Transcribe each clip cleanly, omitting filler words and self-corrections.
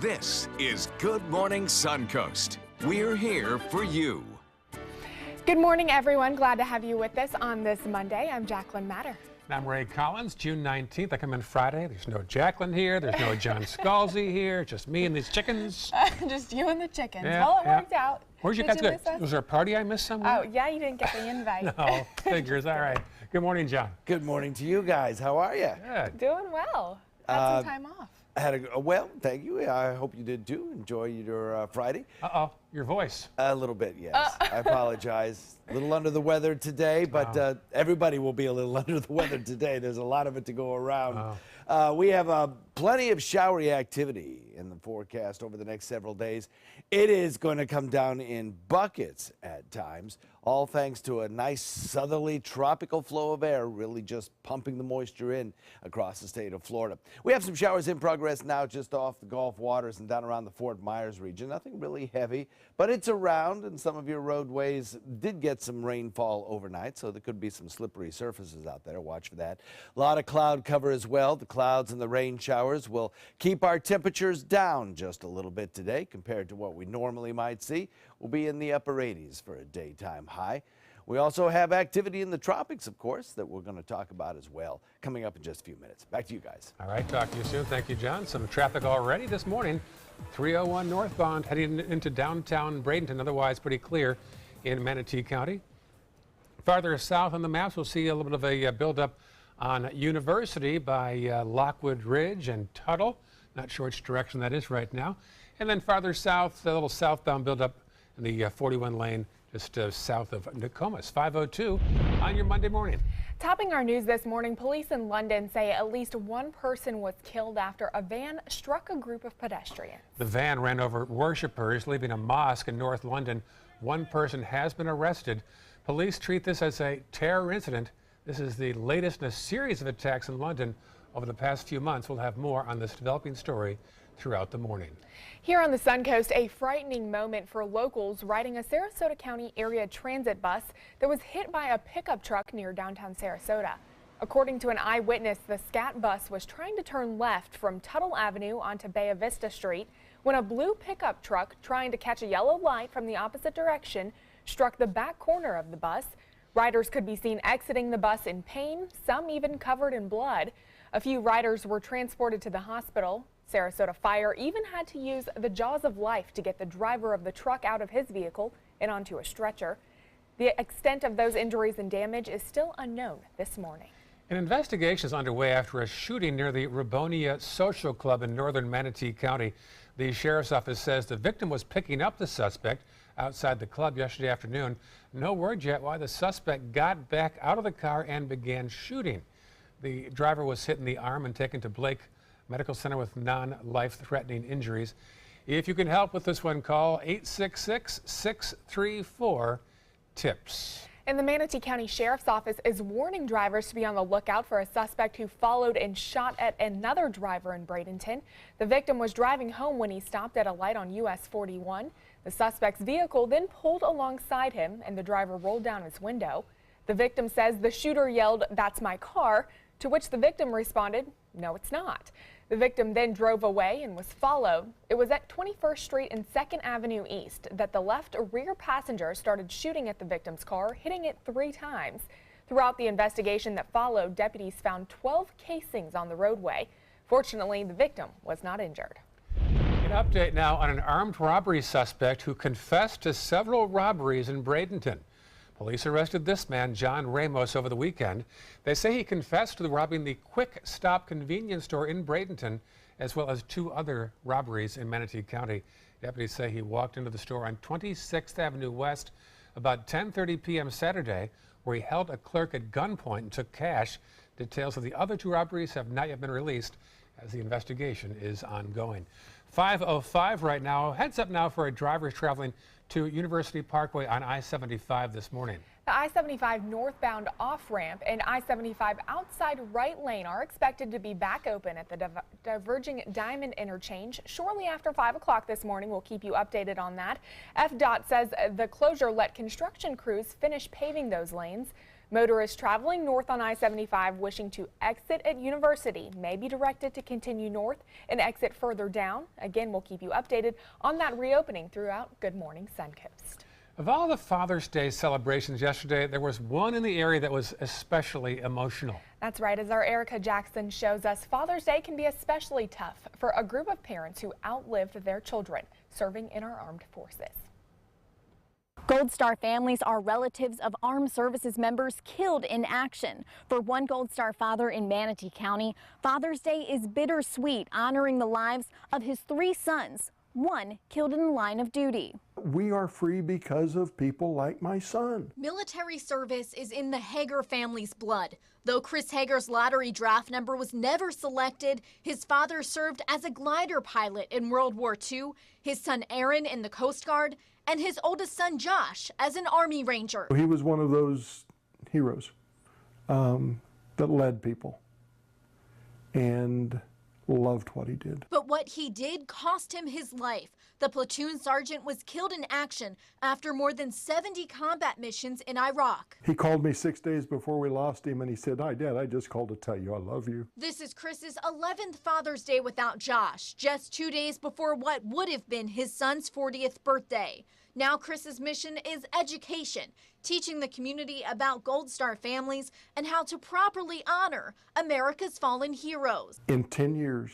This is Good Morning Suncoast. We're here for you. Good morning, everyone. Glad to have you with us on this Monday. I'm Jacqueline Matter. And I'm Ray Collins. June 19th. I come in Friday. There's no Jacqueline here. There's no John Scalzi here. Just me and these chickens. Just you and the chickens. Yeah, Well, it worked out. Where's your guys? Good. Was there a party I missed somewhere? Oh, yeah, you didn't get the invite. No, figures. All right. Good morning, John. Good morning to you guys. How are you? Good. Doing well. Had some time off. Well, thank you. I hope you did too. Enjoy your Friday. Uh-oh, your voice. A little bit, yes. I apologize. A little under the weather today, but everybody will be a little under the weather today. There's a lot of it to go around. We have plenty of showery activity in the forecast over the next several days. It is going to come down in buckets at times, all thanks to a nice southerly tropical flow of air really just pumping the moisture in across the state of Florida. We have some showers in progress now just off the Gulf waters and down around the Fort Myers region. Nothing really heavy, but it's around, and some of your roadways did get some rainfall overnight, so there could be some slippery surfaces out there. Watch for that. A lot of cloud cover as well. The clouds and the rain showers will keep our temperatures down just a little bit today compared to what we normally might see. We'll be in the upper 80s for a daytime high. We also have activity in the tropics, of course, that we're going to talk about as well, coming up in just a few minutes. Back to you guys. All right, talk to you soon. Thank you, John. Some traffic already this morning. 301 northbound heading into downtown Bradenton, otherwise pretty clear in Manatee County. Farther south on the maps, we'll see a little bit of a buildup on University by Lockwood Ridge and Tuttle. Not sure which direction that is right now. And then farther south, a little southbound buildup in the 41 lane just south of Nokomis. 5:02 on your Monday morning. Topping our news this morning, police in London say at least one person was killed after a van struck a group of pedestrians. The van ran over worshipers leaving a mosque in North London. One person has been arrested. Police treat this as a terror incident. This is the latest in a series of attacks in London over the past few months. We'll have more on this developing story throughout the morning. Here on the Suncoast, a frightening moment for locals riding a Sarasota County area transit bus that was hit by a pickup truck near downtown Sarasota. According to an eyewitness, the SCAT bus was trying to turn left from Tuttle Avenue onto Bay Vista Street when a blue pickup truck trying to catch a yellow light from the opposite direction struck the back corner of the bus. Riders could be seen exiting the bus in pain, some even covered in blood. A few riders were transported to the hospital. Sarasota Fire even had to use the jaws of life to get the driver of the truck out of his vehicle and onto a stretcher. The extent of those injuries and damage is still unknown this morning. An investigation is underway after a shooting near the Rabonia Social Club in northern Manatee County. The sheriff's office says the victim was picking up the suspect outside the club yesterday afternoon. No word yet why the suspect got back out of the car and began shooting. The driver was hit in the arm and taken to Blake Medical Center with non-life-threatening injuries. If you can help with this one, call 866-634-TIPS. And the Manatee County Sheriff's Office is warning drivers to be on the lookout for a suspect who followed and shot at another driver in Bradenton. The victim was driving home when he stopped at a light on US 41. The suspect's vehicle then pulled alongside him and the driver rolled down his window. The victim says the shooter yelled, "That's my car," to which the victim responded, "No, it's not." The victim then drove away and was followed. It was at 21st Street and 2nd Avenue East that the left rear passenger started shooting at the victim's car, hitting it 3 times. Throughout the investigation that followed, deputies found 12 casings on the roadway. Fortunately, the victim was not injured. An update now on an armed robbery suspect who confessed to several robberies in Bradenton. Police arrested this man, John Ramos, over the weekend. They say he confessed to robbing the Quick Stop convenience store in Bradenton, as well as 2 other robberies in Manatee County. Deputies say he walked into the store on 26th Avenue West about 10:30 p.m. Saturday, where he held a clerk at gunpoint and took cash. Details of the other 2 robberies have not yet been released as the investigation is ongoing. 5:05 right now. Heads up now for drivers traveling to University Parkway on I-75 this morning. The I-75 northbound off-ramp and I-75 outside right lane are expected to be back open at the diverging Diamond interchange shortly after 5 o'clock this morning. We'll keep you updated on that. FDOT says the closure let construction crews finish paving those lanes. Motorists traveling north on I-75 wishing to exit at University may be directed to continue north and exit further down. Again, we'll keep you updated on that reopening throughout Good Morning Suncoast. Of all the Father's Day celebrations yesterday, there was one in the area that was especially emotional. That's right. As our Erica Jackson shows us, Father's Day can be especially tough for a group of parents who outlived their children serving in our armed forces. Gold Star families are relatives of armed services members killed in action. For one Gold Star father in Manatee County, Father's Day is bittersweet, honoring the lives of his 3 sons, one killed in the line of duty. We are free because of people like my son. Military service is in the Hager family's blood. Though Chris Hager's lottery draft number was never selected, his father served as a glider pilot in World War II, his son Aaron in the Coast Guard, and his oldest son Josh as an Army Ranger. He was one of those heroes that led people and loved what he did. But what he did cost him his life. The platoon sergeant was killed in action after more than 70 combat missions in Iraq. He called me 6 days before we lost him and he said, "Hi, Dad, I just called to tell you I love you." This is Chris's 11th Father's Day without Josh, just 2 days before what would have been his son's 40th birthday. Now Chris's mission is education, teaching the community about Gold Star families and how to properly honor America's fallen heroes. In 10 years,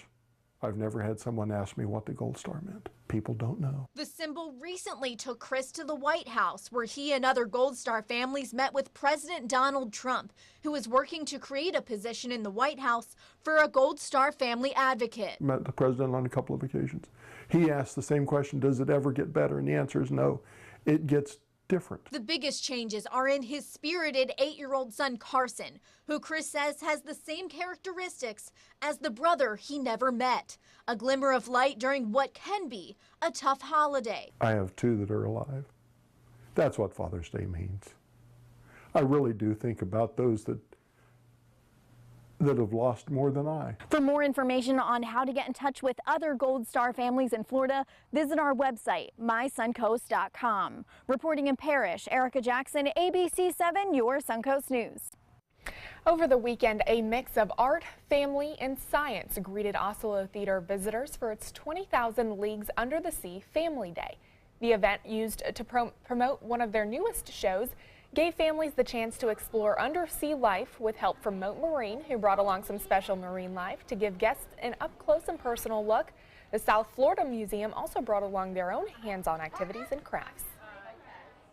I've never had someone ask me what the Gold Star meant. People don't know. The symbol recently took Chris to the White House, where he and other Gold Star families met with President Donald Trump, who is working to create a position in the White House for a Gold Star family advocate. Met the president on a couple of occasions. He asked the same question, does it ever get better? And the answer is no. It gets different. The biggest changes are in his spirited 8-year-old son Carson, who Chris says has the same characteristics as the brother he never met. A glimmer of light during what can be a tough holiday. I have 2 that are alive. That's what Father's Day means. I really do think about those that have lost more than I. For more information on how to get in touch with other Gold Star families in Florida, visit our website, mysuncoast.com. Reporting in Parrish, Erica Jackson, ABC 7, your Suncoast News. Over the weekend, a mix of art, family, and science greeted Oslo Theater visitors for its 20,000 Leagues Under the Sea Family Day. The event, used to promote one of their newest shows, gave families the chance to explore undersea life with help from Moat Marine, who brought along some special marine life to give guests an up-close and personal look. The South Florida Museum also brought along their own hands-on activities and crafts.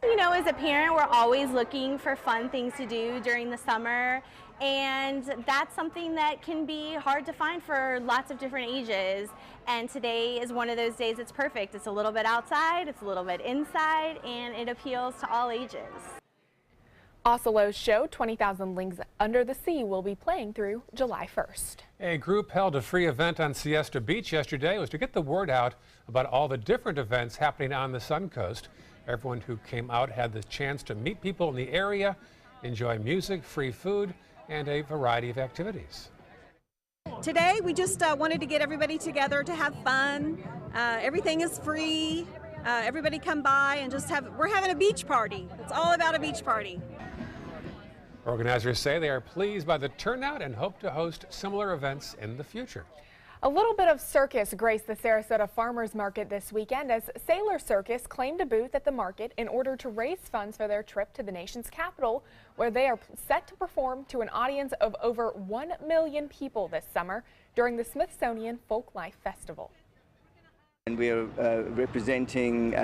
You know, as a parent, we're always looking for fun things to do during the summer, and that's something that can be hard to find for lots of different ages. And today is one of those days it's perfect. It's a little bit outside, it's a little bit inside, and it appeals to all ages. Oslo's show, 20,000 Leagues Under the Sea, will be playing through July 1st. A group held a free event on Siesta Beach yesterday. It was to get the word out about all the different events happening on the Suncoast. Everyone who came out had the chance to meet people in the area, enjoy music, free food, and a variety of activities. Today we just wanted to get everybody together to have fun. Everything is free. Everybody come by and we're having a beach party. It's all about a beach party. Organizers say they are pleased by the turnout and hope to host similar events in the future. A little bit of circus graced the Sarasota Farmers Market this weekend as Sailor Circus claimed a booth at the market in order to raise funds for their trip to the nation's capital, where they are set to perform to an audience of over 1 million people this summer during the Smithsonian Folklife Festival. And we are representing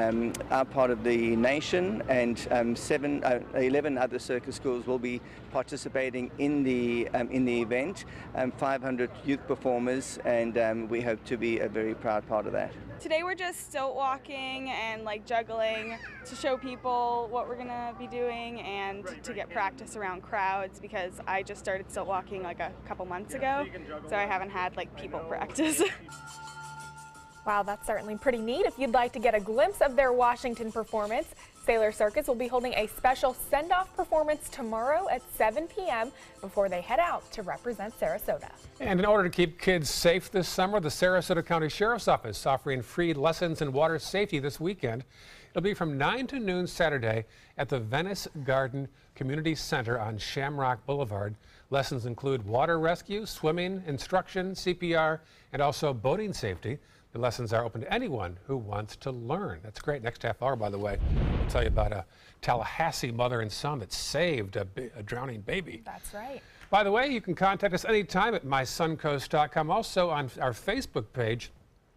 our part of the nation, and 11 other circus schools will be participating in the event. 500 youth performers, and we hope to be a very proud part of that. Today we're just stilt walking and juggling to show people what we're gonna be doing and to get practice around crowds, because I just started stilt walking a couple months ago, so I haven't had people practice. Wow, that's certainly pretty neat. If you'd like to get a glimpse of their Washington performance, Sailor Circus will be holding a special send-off performance tomorrow at 7 p.m. before they head out to represent Sarasota. And in order to keep kids safe this summer, the Sarasota County Sheriff's Office is offering free lessons in water safety this weekend. It'll be from 9 to noon Saturday at the Venice Garden Community Center on Shamrock Boulevard. Lessons include water rescue, swimming, instruction, CPR, and also boating safety. The lessons are open to anyone who wants to learn. That's great. Next half hour, by the way, I'll tell you about a Tallahassee mother and son that saved a drowning baby. That's right. By the way, you can contact us anytime at mysuncoast.com. Also on our Facebook page,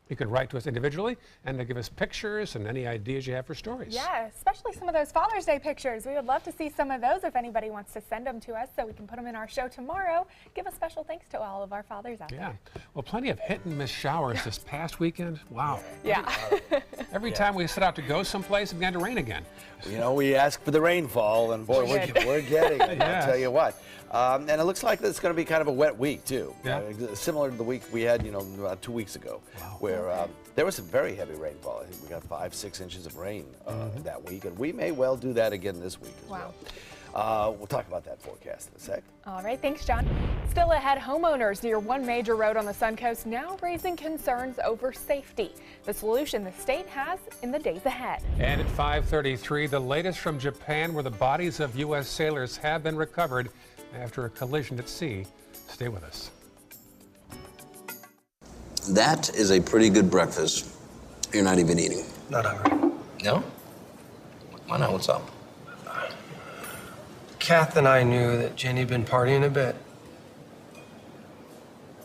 you can write to us individually and to give us pictures and any ideas you have for stories. Yeah, especially some of those Father's Day pictures. We would love to see some of those if anybody wants to send them to us so we can put them in our show tomorrow. Give a special thanks to all of our fathers out there. Yeah, well, plenty of hit and miss showers this past weekend. Wow. Yeah. Every time we set out to go someplace, it began to rain again. You know, we asked for the rainfall, and boy, we're getting it. Yeah. I'll tell you what. And it looks like it's going to be kind of a wet week, too. Yeah. Similar to the week we had, about 2 weeks ago, where there was some very heavy rainfall. I think we got 5-6 inches of rain that week, and we may well do that again this week as well. We'll talk about that forecast in a sec. All right, thanks, John. Still ahead, homeowners near one major road on the Suncoast now raising concerns over safety. The solution the state has in the days ahead. And at 5:33, the latest from Japan, where the bodies of U.S. sailors have been recovered after a collision at sea. Stay with us. That is a pretty good breakfast. You're not even eating. Not hungry. No? Why not? What's up? Kath and I knew that Jenny had been partying a bit.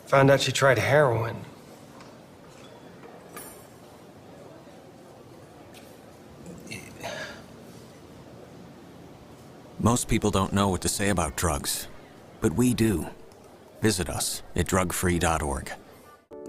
Found out she tried heroin. Most people don't know what to say about drugs, but we do. Visit us at drugfree.org.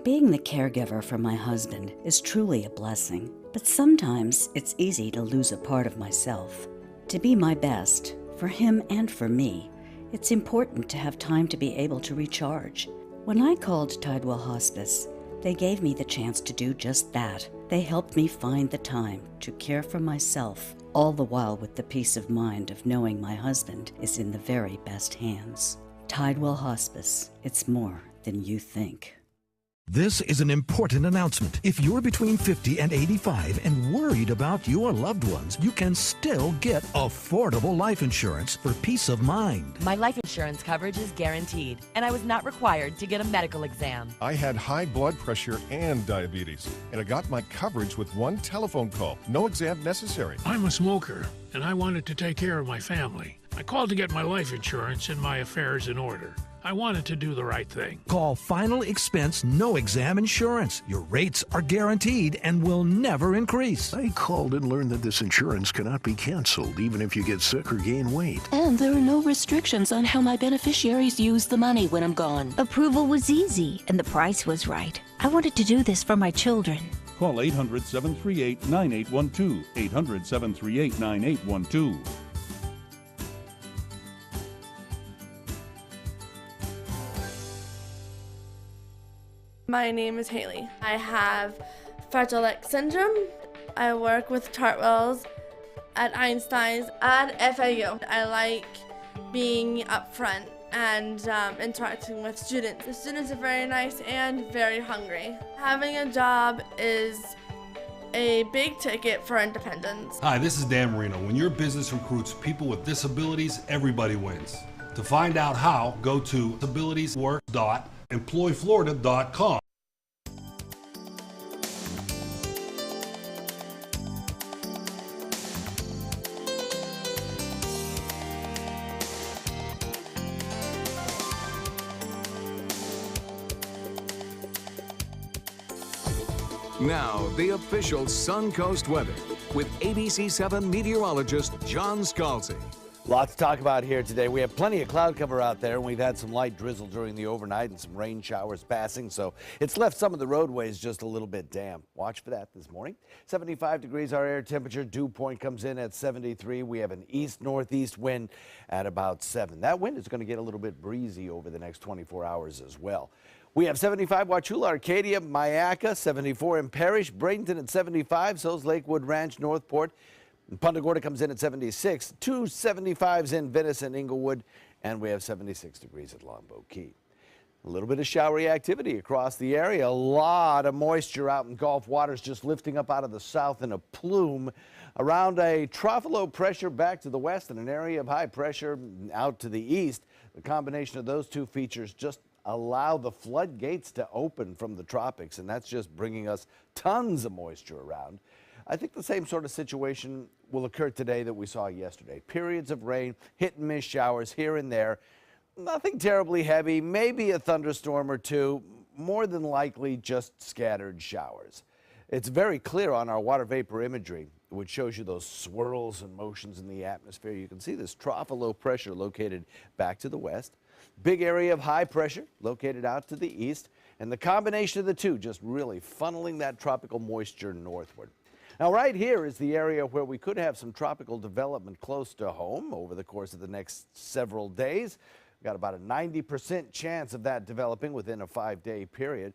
Being the caregiver for my husband is truly a blessing, but sometimes it's easy to lose a part of myself. To be my best, for him and for me, it's important to have time to be able to recharge. When I called Tidewell Hospice, they gave me the chance to do just that. They helped me find the time to care for myself, all the while with the peace of mind of knowing my husband is in the very best hands. Tidewell Hospice, it's more than you think. This is an important announcement. If you're between 50 and 85 and worried about your loved ones, you can still get affordable life insurance for peace of mind. My life insurance coverage is guaranteed, and I was not required to get a medical exam. I had high blood pressure and diabetes, and I got my coverage with one telephone call. No exam necessary. I'm a smoker, and I wanted to take care of my family. I called to get my life insurance and my affairs in order. I wanted to do the right thing. Call Final Expense No Exam Insurance. Your rates are guaranteed and will never increase. I called and learned that this insurance cannot be canceled even if you get sick or gain weight. And there are no restrictions on how my beneficiaries use the money when I'm gone. Approval was easy and the price was right. I wanted to do this for my children. Call 800-738-9812. 800-738-9812. My name is Haley. I have Fragile X syndrome. I work with Chartwells at Einstein's and FAU. I like being up front and interacting with students. The students are very nice and very hungry. Having a job is a big ticket for independence. Hi, this is Dan Marino. When your business recruits people with disabilities, everybody wins. To find out how, go to disabilitieswork.employflorida.com. Now, the official Suncoast weather with ABC7 meteorologist John Scalzi. Lots to talk about here today. We have plenty of cloud cover out there, and we've had some light drizzle during the overnight and some rain showers passing, so it's left some of the roadways just a little bit damp. Watch for that this morning. 75 degrees our air temperature. Dew point comes in at 73. We have an east-northeast wind at about 7. That wind is going to get a little bit breezy over the next 24 hours as well. We have 75 Wauchula, Arcadia, Mayaca, 74 in Parrish, Bradenton at 75, so's Lakewood Ranch, Northport. Punta Gorda comes in at 76, 2 75s in Venice and Inglewood, and we have 76 degrees at Longboat Key. A little bit of showery activity across the area. A lot of moisture out in Gulf waters just lifting up out of the south in a plume. Around a trough low pressure back to the west and an area of high pressure out to the east. The combination of those two features just allow the floodgates to open from the tropics, and that's just bringing us tons of moisture around. I think the same sort of situation will occur today that we saw yesterday. Periods of rain, hit and miss showers here and there. Nothing terribly heavy, maybe a thunderstorm or two, more than likely just scattered showers. It's very clear on our water vapor imagery, which shows you those swirls and motions in the atmosphere. You can see this trough of low pressure located back to the west, big area of high pressure located out to the east, and the combination of the two just really funneling that tropical moisture northward. Now, right here is the area where we could have some tropical development close to home over the course of the next several days. We've got about a 90% chance of that developing within a 5-day period.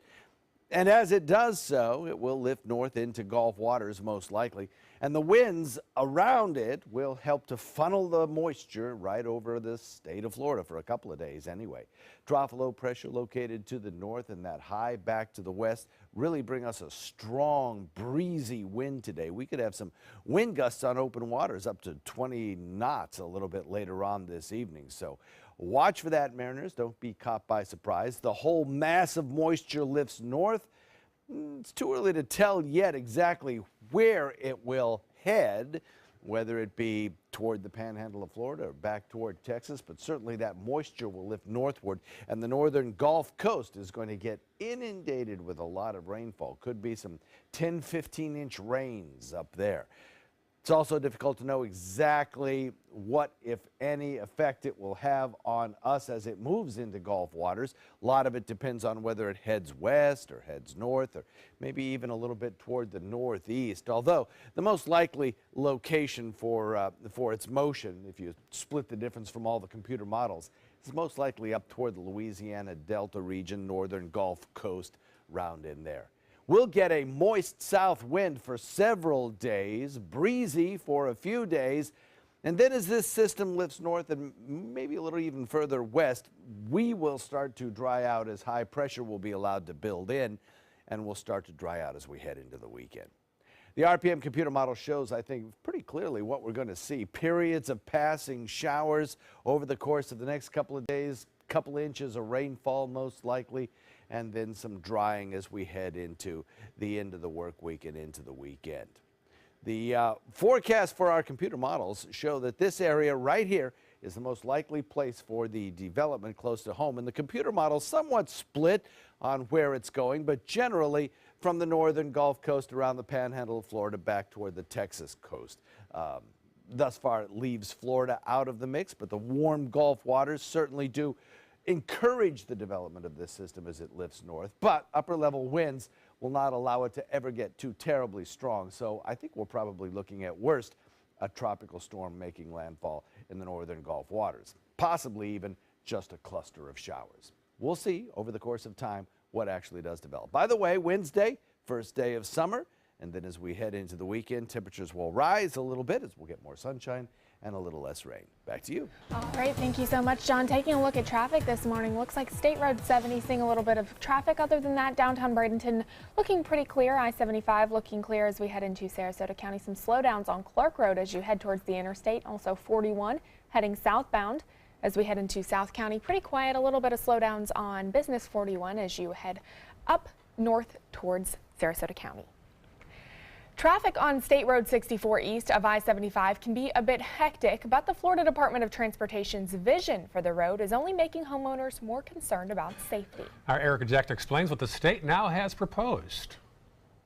And as it does so, it will lift north into Gulf waters most likely. And the winds around it will help to funnel the moisture right over the state of Florida for a couple of days anyway. Trough low pressure located to the north and that high back to the west really bring us a strong breezy wind today. We could have some wind gusts on open waters up to 20 knots a little bit later on this evening. So watch for that, mariners. Don't be caught by surprise. The whole mass of moisture lifts north. It's too early to tell yet exactly where it will head, whether it be toward the panhandle of Florida or back toward Texas, but certainly that moisture will lift northward, and the northern Gulf Coast is going to get inundated with a lot of rainfall. Could be some 10, 15-inch rains up there. It's also difficult to know exactly what, if any, effect it will have on us as it moves into Gulf waters. A lot of it depends on whether it heads west or heads north or maybe even a little bit toward the northeast. Although the most likely location for its motion, if you split the difference from all the computer models, is most likely up toward the Louisiana Delta region, northern Gulf Coast, round in there. We'll get a moist south wind for several days, breezy for a few days, and then as this system lifts north and maybe a little even further west, we will start to dry out as high pressure will be allowed to build in, and will start to dry out as we head into the weekend. The RPM computer model shows, I think, pretty clearly what we're going to see. Periods of passing showers over the course of the next couple of days, couple inches of rainfall most likely, and then some drying as we head into the end of the work week and into the weekend. The forecast for our computer models show that this area right here is the most likely place for the development close to home. And the computer models somewhat split on where it's going, but generally from the northern Gulf Coast around the panhandle of Florida back toward the Texas coast. Thus far, it leaves Florida out of the mix, but the warm Gulf waters certainly do encourage the development of this system as it lifts north, but upper level winds will not allow it to ever get too terribly strong. So I think we're probably looking at worst a tropical storm making landfall in the northern Gulf waters, possibly even just a cluster of showers. We'll see over the course of time what actually does develop. By the way, Wednesday, first day of summer, and then as we head into the weekend, temperatures will rise a little bit as we'll get more sunshine and a little less rain. Back to you. All right, thank you so much, John. Taking a look at traffic this morning, looks like State Road 70 seeing a little bit of traffic. Other than that, downtown Bradenton looking pretty clear. I-75 looking clear as we head into Sarasota County. Some slowdowns on Clark Road as you head towards the interstate. Also 41 heading southbound as we head into South County. Pretty quiet, a little bit of slowdowns on Business 41 as you head up north towards Sarasota County. Traffic on State Road 64 east of I-75 can be a bit hectic, but the Florida Department of Transportation's vision for the road is only making homeowners more concerned about safety. Our Erica Jecht explains what the state now has proposed.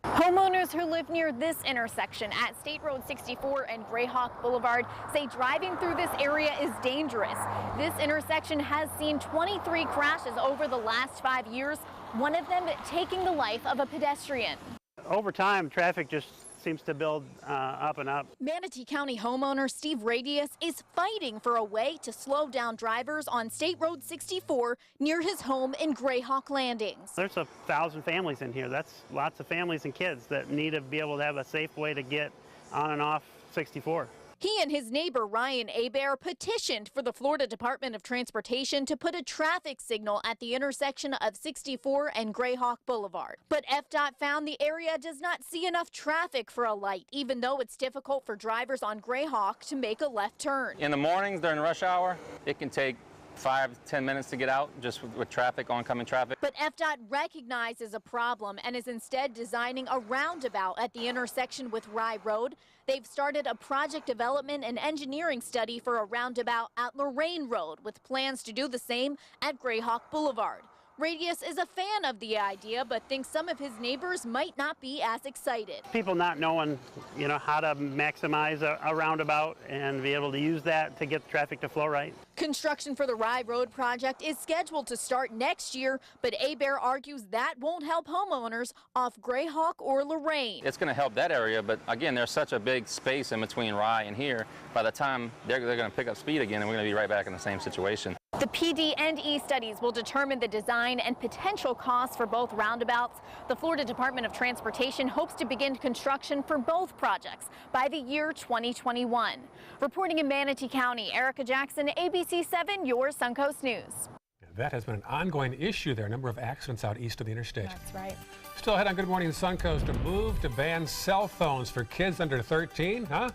Homeowners who live near this intersection at State Road 64 and Grayhawk Boulevard say driving through this area is dangerous. This intersection has seen 23 crashes over the last 5 years, one of them taking the life of a pedestrian. Over time, traffic just seems to build up and up. Manatee County homeowner Steve Radius is fighting for a way to slow down drivers on State Road 64 near his home in Greyhawk Landings. There's 1,000 families in here. That's lots of families and kids that need to be able to have a safe way to get on and off 64. He and his neighbor Ryan Hebert petitioned for the Florida Department of Transportation to put a traffic signal at the intersection of 64 and Greyhawk Boulevard. But FDOT found the area does not see enough traffic for a light, even though it's difficult for drivers on Greyhawk to make a left turn. In the mornings during rush hour, it can take 5 to 10 minutes to get out just with traffic, oncoming traffic. But FDOT recognizes a problem and is instead designing a roundabout at the intersection with Rye Road. They've started a project development and engineering study for a roundabout at Lorraine Road with plans to do the same at Greyhawk Boulevard. Radius is a fan of the idea, but thinks some of his neighbors might not be as excited. People not knowing, how to maximize a roundabout and be able to use that to get the traffic to flow right. Construction for the Rye Road project is scheduled to start next year, but Hebert argues that won't help homeowners off Greyhawk or Lorraine. It's going to help that area, but again, there's such a big space in between Rye and here. By the time they're going to pick up speed again, and we're going to be right back in the same situation. The PD&E studies will determine the design and potential costs for both roundabouts. The Florida Department of Transportation hopes to begin construction for both projects by the year 2021. Reporting in Manatee County, Erica Jackson, ABC 7, your Suncoast News. That has been an ongoing issue there. A number of accidents out east of the interstate. That's right. Still ahead on Good Morning Suncoast, a move to ban cell phones for kids under 13, huh?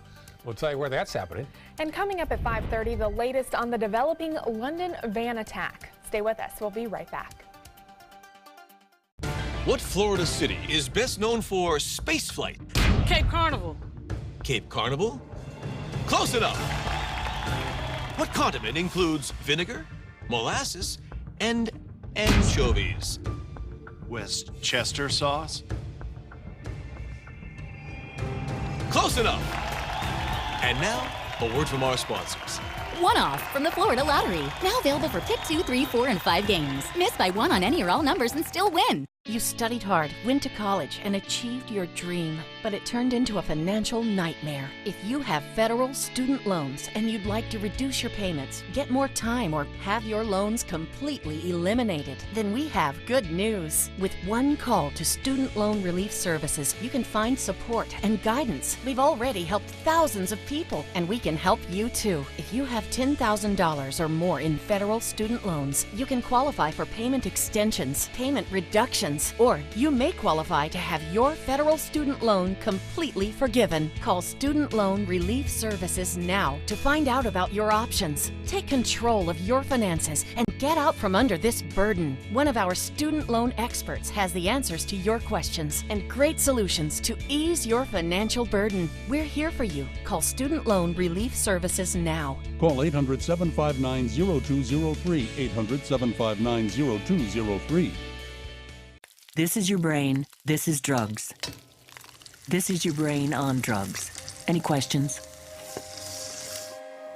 We'll tell you where that's happening. And coming up at 5:30, the latest on the developing London van attack. Stay with us. We'll be right back. What Florida city is best known for spaceflight? Cape Carnival. Cape Carnival? Close enough. What condiment includes vinegar, molasses, and anchovies? Westchester sauce? Close enough. And now, a word from our sponsors. One-off from the Florida Lottery. Now available for pick 2, 3, 4, and 5 games. Miss by one on any or all numbers and still win. You studied hard, went to college, and achieved your dream, but it turned into a financial nightmare. If you have federal student loans and you'd like to reduce your payments, get more time, or have your loans completely eliminated, then we have good news. With one call to Student Loan Relief Services, you can find support and guidance. We've already helped thousands of people, and we can help you too. If you have $10,000 or more in federal student loans, you can qualify for payment extensions, payment reductions, or you may qualify to have your federal student loan completely forgiven. Call Student Loan Relief Services now to find out about your options. Take control of your finances and get out from under this burden. One of our student loan experts has the answers to your questions and great solutions to ease your financial burden. We're here for you. Call Student Loan Relief Services now. Call 800-759-0203, 800-759-0203. This is your brain. This is drugs. This is your brain on drugs. Any questions?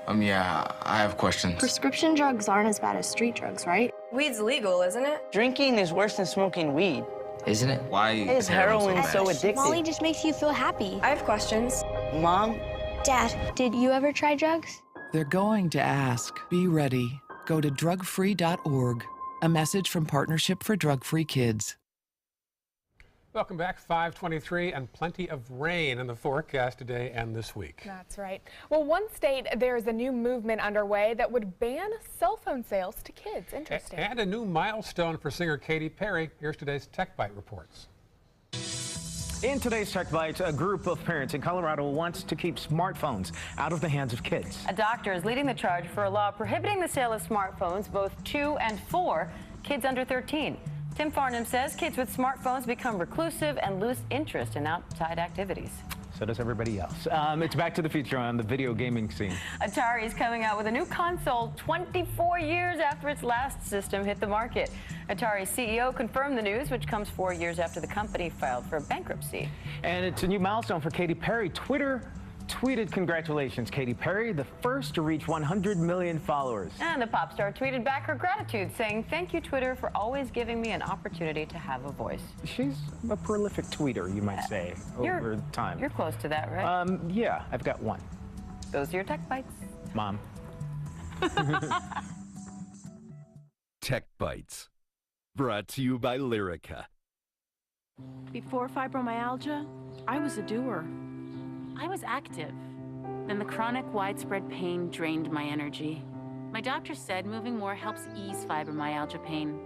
Yeah, I have questions. Prescription drugs aren't as bad as street drugs, right? Weed's legal, isn't it? Drinking is worse than smoking weed. Isn't it? Why is heroin so addictive? Molly just makes you feel happy. I have questions. Mom? Dad, did you ever try drugs? They're going to ask. Be ready. Go to drugfree.org. A message from Partnership for Drug-Free Kids. Welcome back. 5:23 and plenty of rain in the forecast today and this week. That's right. Well, one state, there's a new movement underway that would ban cell phone sales to kids. Interesting. And a new milestone for singer Katy Perry. Here's today's Tech Bite reports. In today's Tech Bites, a group of parents in Colorado wants to keep smartphones out of the hands of kids. A doctor is leading the charge for a law prohibiting the sale of smartphones both to and for kids under 13. Tim Farnham says kids with smartphones become reclusive and lose interest in outside activities. So does everybody else. It's back to the future on the video gaming scene. Atari is coming out with a new console 24 years after its last system hit the market. Atari's CEO confirmed the news, which comes 4 years after the company filed for bankruptcy. And it's a new milestone for Katy Perry. Twitter tweeted congratulations, Katy Perry, the first to reach 100 million followers. And the pop star tweeted back her gratitude, saying, "Thank you, Twitter, for always giving me an opportunity to have a voice." She's a prolific tweeter, you might say, over time. You're close to that, right? Yeah, I've got one. Those are your tech bites. Mom. Tech Bites, brought to you by Lyrica. Before fibromyalgia, I was a doer. I was active. Then the chronic widespread pain drained my energy. My doctor said moving more helps ease fibromyalgia pain.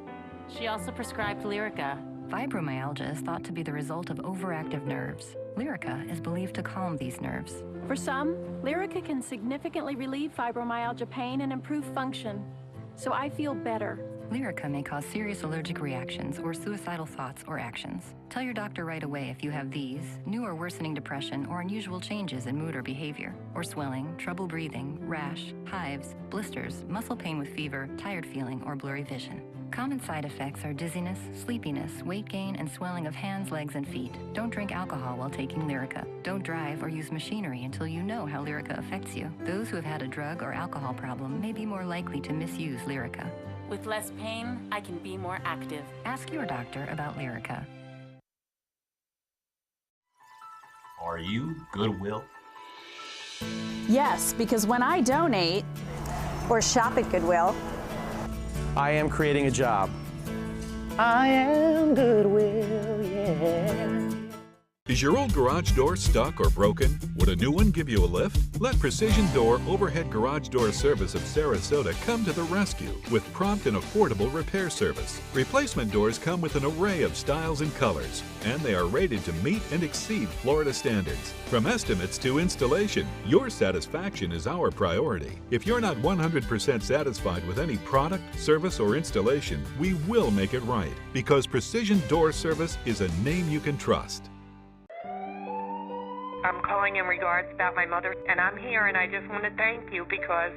She also prescribed Lyrica. Fibromyalgia is thought to be the result of overactive nerves. Lyrica is believed to calm these nerves. For some, Lyrica can significantly relieve fibromyalgia pain and improve function, so I feel better. Lyrica may cause serious allergic reactions or suicidal thoughts or actions. Tell your doctor right away if you have these, new or worsening depression or unusual changes in mood or behavior, or swelling, trouble breathing, rash, hives, blisters, muscle pain with fever, tired feeling, or blurry vision. Common side effects are dizziness, sleepiness, weight gain, and swelling of hands, legs, and feet. Don't drink alcohol while taking Lyrica. Don't drive or use machinery until you know how Lyrica affects you. Those who have had a drug or alcohol problem may be more likely to misuse Lyrica. With less pain, I can be more active. Ask your doctor about Lyrica. Are you Goodwill? Yes, because when I donate or shop at Goodwill, I am creating a job. I am Goodwill, yeah. Is your old garage door stuck or broken? Would a new one give you a lift? Let Precision Door Overhead Garage Door Service of Sarasota come to the rescue with prompt and affordable repair service. Replacement doors come with an array of styles and colors, and they are rated to meet and exceed Florida standards. From estimates to installation, your satisfaction is our priority. If you're not 100% satisfied with any product, service, or installation, we will make it right, because Precision Door Service is a name you can trust. I'm calling in regards about my mother, and I'm here, and I just want to thank you because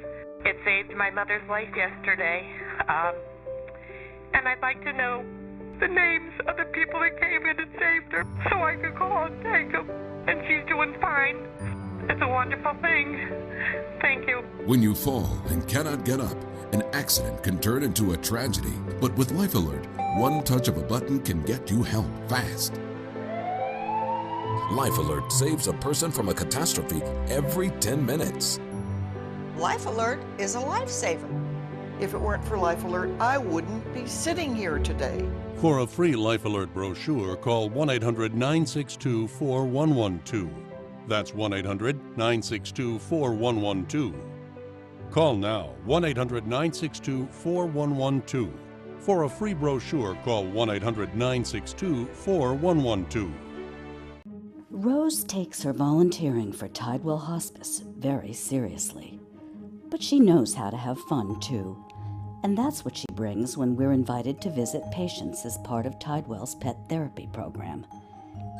it saved my mother's life yesterday. And I'd like to know the names of the people that came in and saved her so I could call and thank them. And she's doing fine. It's a wonderful thing. Thank you. When you fall and cannot get up, an accident can turn into a tragedy. But with Life Alert, one touch of a button can get you help fast. Life Alert saves a person from a catastrophe every 10 minutes. Life Alert is a lifesaver. If it weren't for Life Alert, I wouldn't be sitting here today. For a free Life Alert brochure, call 1-800-962-4112. That's 1-800-962-4112. Call now, 1-800-962-4112. For a free brochure, call 1-800-962-4112. Rose takes her volunteering for Tidewell Hospice very seriously. But she knows how to have fun, too. And that's what she brings when we're invited to visit patients as part of Tidewell's pet therapy program.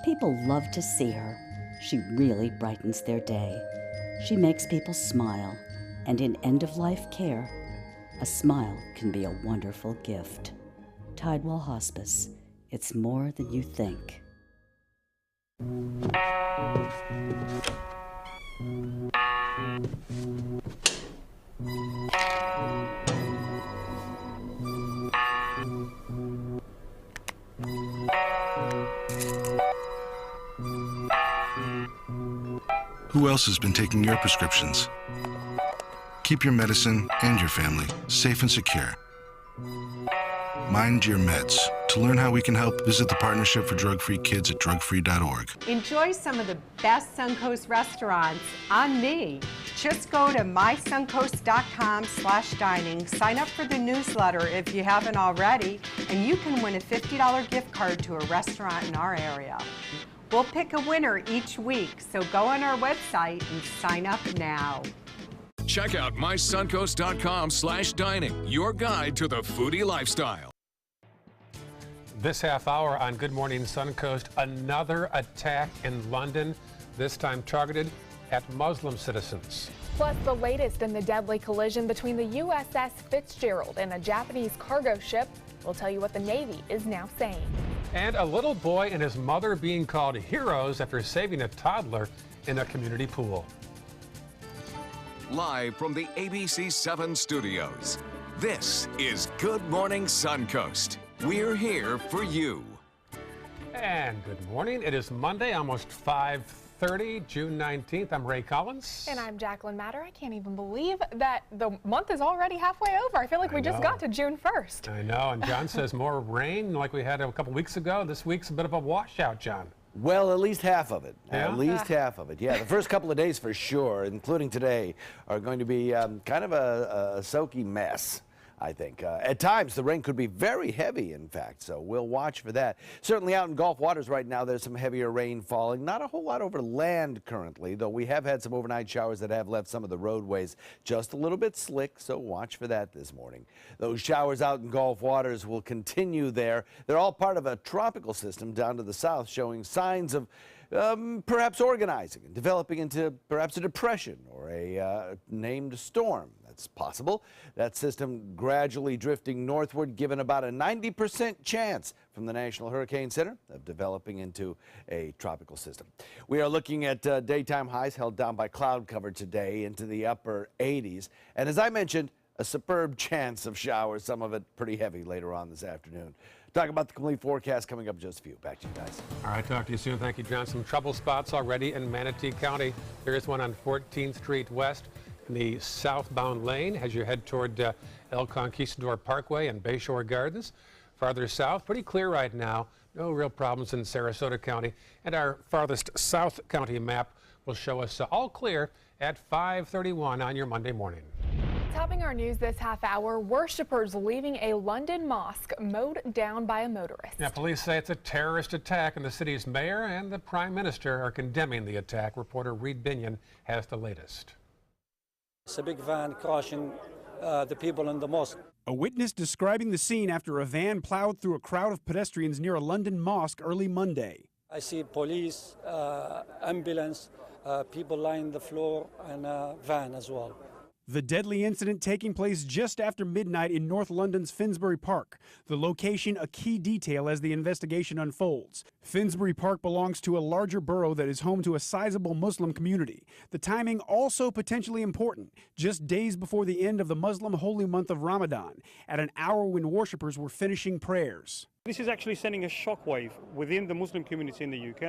People love to see her. She really brightens their day. She makes people smile. And in end-of-life care, a smile can be a wonderful gift. Tidewell Hospice. It's more than you think. Who else has been taking your prescriptions? Keep your medicine and your family safe and secure. Mind your meds. To learn how we can help, visit the Partnership for Drug-Free Kids at drugfree.org. Enjoy some of the best Suncoast restaurants on me. Just go to mysuncoast.com/dining, sign up for the newsletter if you haven't already, and you can win a $50 gift card to a restaurant in our area. We'll pick a winner each week, so go on our website and sign up now. Check out mysuncoast.com/dining, your guide to the foodie lifestyle. This half hour on Good Morning Suncoast, another attack in London, this time targeted at Muslim citizens. Plus, the latest in the deadly collision between the USS Fitzgerald and a Japanese cargo ship. We'll tell you what the Navy is now saying. And a little boy and his mother being called heroes after saving a toddler in a community pool. Live from the ABC 7 studios, this is Good Morning Suncoast. We're here for you. And good morning. It is Monday, almost 5:30, June 19th. I'm Ray Collins. And I'm Jacqueline Matter. I can't even believe that the month is already halfway over. I feel like we just got to June 1st. I know, and John says more rain like we had a couple weeks ago. This week's a bit of a washout, John. Well, at least half of it. Yeah? At least half of it. Yeah, the first couple of days for sure, including today, are going to be kind of a soaky mess, I think. At times, the rain could be very heavy, in fact, so we'll watch for that. Certainly out in Gulf waters right now, there's some heavier rain falling. Not a whole lot over land currently, though we have had some overnight showers that have left some of the roadways just a little bit slick, so watch for that this morning. Those showers out in Gulf waters will continue there. They're all part of a tropical system down to the south showing signs of perhaps organizing and developing into perhaps a depression or a named storm. That's possible. That system gradually drifting northward, given about a 90% chance from the National Hurricane Center of developing into a tropical system. We are looking at daytime highs held down by cloud cover today into the upper 80s. And as I mentioned, a superb chance of showers, some of it pretty heavy later on this afternoon. Talk about the complete forecast coming up in just a few. Back to you guys. All right, talk to you soon. Thank you, John. Some trouble spots already in Manatee County. There is one on 14th Street West in the southbound lane as you head toward El Conquistador Parkway and Bayshore Gardens. Farther south, pretty clear right now. No real problems in Sarasota County. And our farthest south county map will show us all clear at 5:31 on your Monday morning. Topping our news this half hour, worshippers leaving a London mosque mowed down by a motorist. Yeah, police say it's a terrorist attack, and the city's mayor and the prime minister are condemning the attack. Reporter Reed Binion has the latest. It's a big van crashing the people in the mosque. A witness describing the scene after a van plowed through a crowd of pedestrians near a London mosque early Monday. I see police, ambulance, people lying on the floor, and a van as well. The deadly incident taking place just after midnight in North London's Finsbury Park. The location a key detail as the investigation unfolds. Finsbury Park belongs to a larger borough that is home to a sizable Muslim community. The timing also potentially important, just days before the end of the Muslim holy month of Ramadan, at an hour when worshippers were finishing prayers. This is actually sending a shockwave within the Muslim community in the UK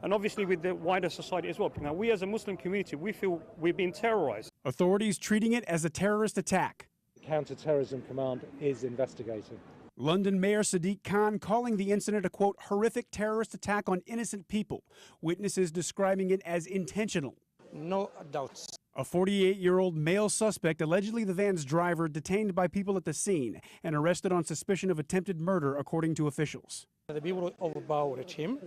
and obviously with the wider society as well. Now, we as a Muslim community, we feel we're being terrorized. Authorities treating it as a terrorist attack. The Counter-Terrorism Command is investigating. London Mayor Sadiq Khan calling the incident a, quote, horrific terrorist attack on innocent people. Witnesses describing it as intentional. No doubts. A 48-year-old male suspect, allegedly the van's driver, detained by people at the scene and arrested on suspicion of attempted murder, according to officials. The people overpowered him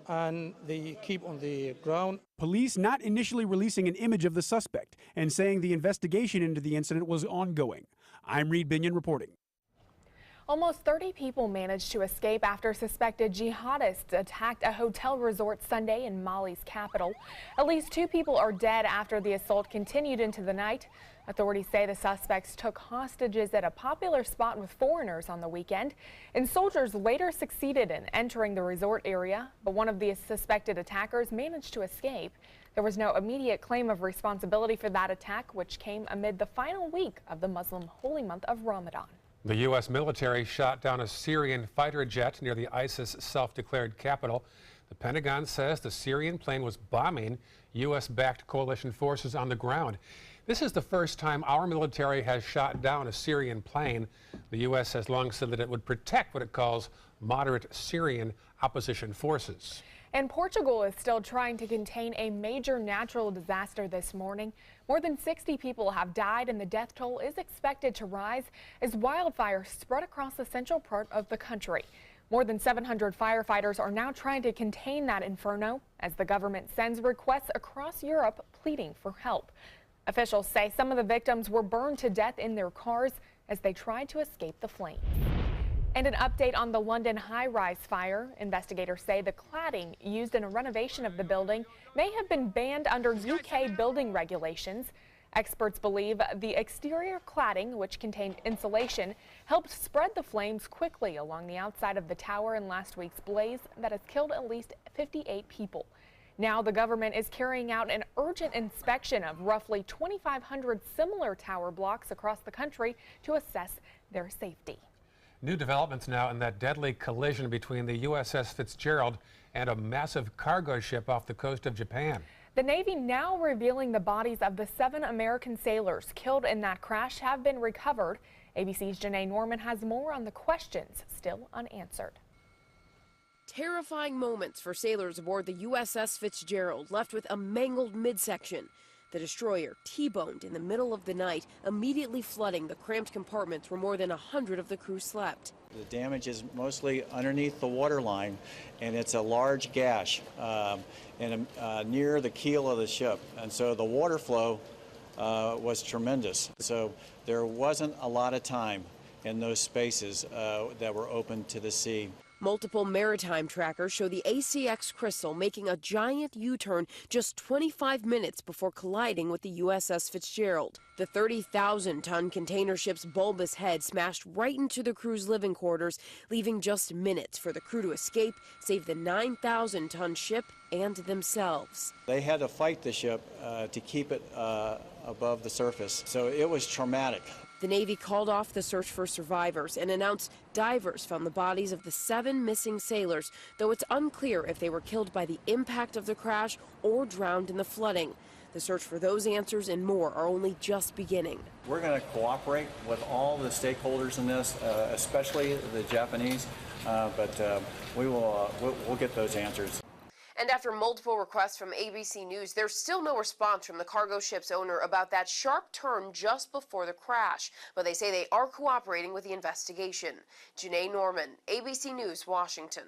and they keep on the ground. Police not initially releasing an image of the suspect and saying the investigation into the incident was ongoing. I'm Reed Binion reporting. Almost 30 people managed to escape after suspected jihadists attacked a hotel resort Sunday in Mali's capital. At least 2 people are dead after the assault continued into the night. Authorities say the suspects took hostages at a popular spot with foreigners on the weekend, and soldiers later succeeded in entering the resort area, but one of the suspected attackers managed to escape. There was no immediate claim of responsibility for that attack, which came amid the final week of the Muslim holy month of Ramadan. The U.S. military shot down a Syrian fighter jet near the ISIS self-declared capital. The Pentagon says the Syrian plane was bombing U.S.-backed coalition forces on the ground. This is the first time our military has shot down a Syrian plane. The U.S. has long said that it would protect what it calls moderate Syrian opposition forces. And Portugal is still trying to contain a major natural disaster this morning. More than 60 people have died, and the death toll is expected to rise as wildfires spread across the central part of the country. More than 700 firefighters are now trying to contain that inferno as the government sends requests across Europe pleading for help. Officials say some of the victims were burned to death in their cars as they tried to escape the flames. And an update on the London high-rise fire. Investigators say the cladding used in a renovation of the building may have been banned under UK building regulations. Experts believe the exterior cladding, which contained insulation, helped spread the flames quickly along the outside of the tower in last week's blaze that has killed at least 58 people. Now the government is carrying out an urgent inspection of roughly 2,500 similar tower blocks across the country to assess their safety. New developments now in that deadly collision between the USS Fitzgerald and a massive cargo ship off the coast of Japan. The Navy now revealing the bodies of the 7 American sailors killed in that crash have been recovered. ABC's Janae Norman has more on the questions still unanswered. Terrifying moments for sailors aboard the USS Fitzgerald, left with a mangled midsection. The destroyer T-boned in the middle of the night, immediately flooding the cramped compartments where more than 100 of the crew slept. The damage is mostly underneath the waterline, and it's a large gash near the keel of the ship. And so the water flow was tremendous. So there wasn't a lot of time in those spaces that were open to the sea. Multiple maritime trackers show the ACX Crystal making a giant U-turn just 25 minutes before colliding with the USS Fitzgerald. The 30,000-ton container ship's bulbous head smashed right into the crew's living quarters, leaving just minutes for the crew to escape, save the 9,000-ton ship and themselves. They had to fight the ship to keep it above the surface, so it was traumatic. The Navy called off the search for survivors and announced divers found the bodies of the 7 missing sailors, though it's unclear if they were killed by the impact of the crash or drowned in the flooding. The search for those answers and more are only just beginning. We're going to cooperate with all the stakeholders in this, especially the Japanese, but we'll get those answers. And after multiple requests from ABC News, there's still no response from the cargo ship's owner about that sharp turn just before the crash. But they say they are cooperating with the investigation. Janae Norman, ABC News, Washington.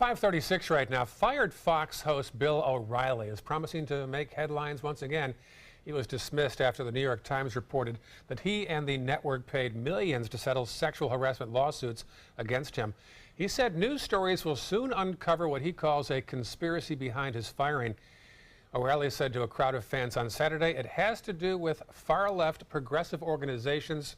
5:36 right now. Fired Fox host Bill O'Reilly is promising to make headlines once again. He was dismissed after the New York Times reported that he and the network paid millions to settle sexual harassment lawsuits against him. He said news stories will soon uncover what he calls a conspiracy behind his firing. O'Reilly said to a crowd of fans on Saturday it has to do with far-left progressive organizations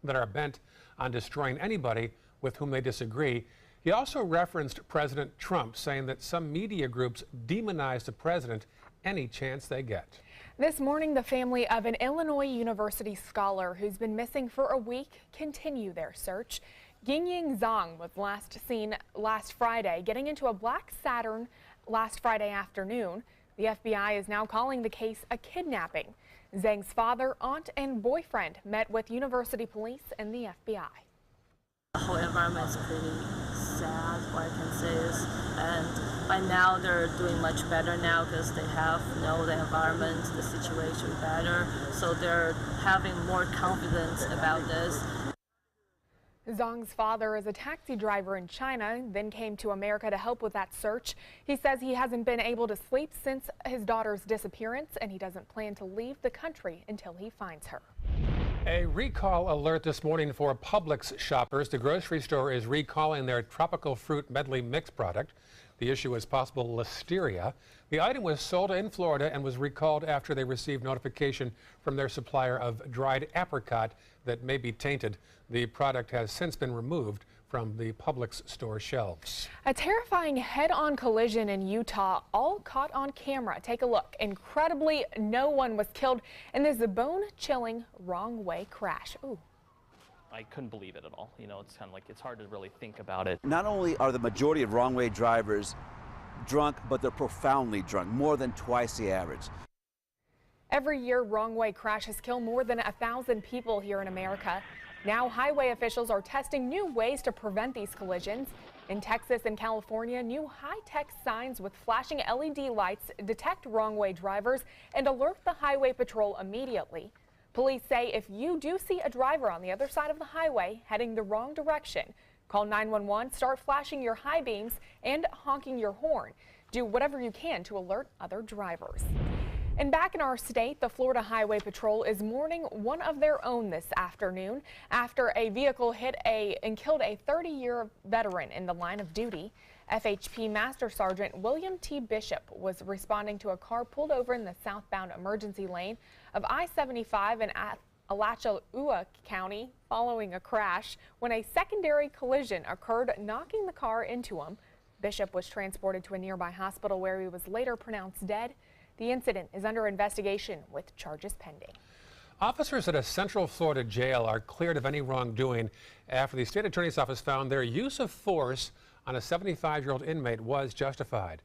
that are bent on destroying anybody with whom they disagree. He also referenced President Trump, saying that some media groups demonize the president any chance they get. This morning, the family of an Illinois University scholar who's been missing for a week continue their search. Yingying Zhang was last seen last Friday getting into a black Saturn last Friday afternoon. The FBI is now calling the case a kidnapping. Zhang's father, aunt, and boyfriend met with university police and the FBI. The whole environment is pretty sad, what I can say is, and by now they're doing much better now because they know the environment, the situation better, so they're having more confidence about this. Zhang's father is a taxi driver in China, then came to America to help with that search. He says he hasn't been able to sleep since his daughter's disappearance, and he doesn't plan to leave the country until he finds her. A recall alert this morning for Publix shoppers. The grocery store is recalling their tropical fruit medley mix product. The issue is possible listeria. The item was sold in Florida and was recalled after they received notification from their supplier of dried apricot that may be tainted. The product has since been removed from the Publix store shelves. A terrifying head-on collision in Utah, all caught on camera. Take a look. Incredibly, no one was killed in this bone-chilling wrong-way crash. Ooh. I couldn't believe it at all. You know, it's kind of like, it's hard to really think about it. Not only are the majority of wrong-way drivers drunk, but they're profoundly drunk, more than twice the average. Every year, wrong-way crashes kill more than 1,000 people here in America. Now, highway officials are testing new ways to prevent these collisions. In Texas and California, new high-tech signs with flashing LED lights detect wrong-way drivers and alert the highway patrol immediately. Police say if you do see a driver on the other side of the highway heading the wrong direction, call 911, start flashing your high beams and honking your horn. Do whatever you can to alert other drivers. And back in our state, the Florida Highway Patrol is mourning one of their own this afternoon after a vehicle hit and killed a 30-year veteran in the line of duty. FHP Master Sergeant William T. Bishop was responding to a car pulled over in the southbound emergency lane of I-75 in Alachua County following a crash when a secondary collision occurred, knocking the car into him. Bishop was transported to a nearby hospital where he was later pronounced dead. The incident is under investigation with charges pending. Officers at a Central Florida jail are cleared of any wrongdoing after the state attorney's office found their use of force on a 75-year-old inmate was justified.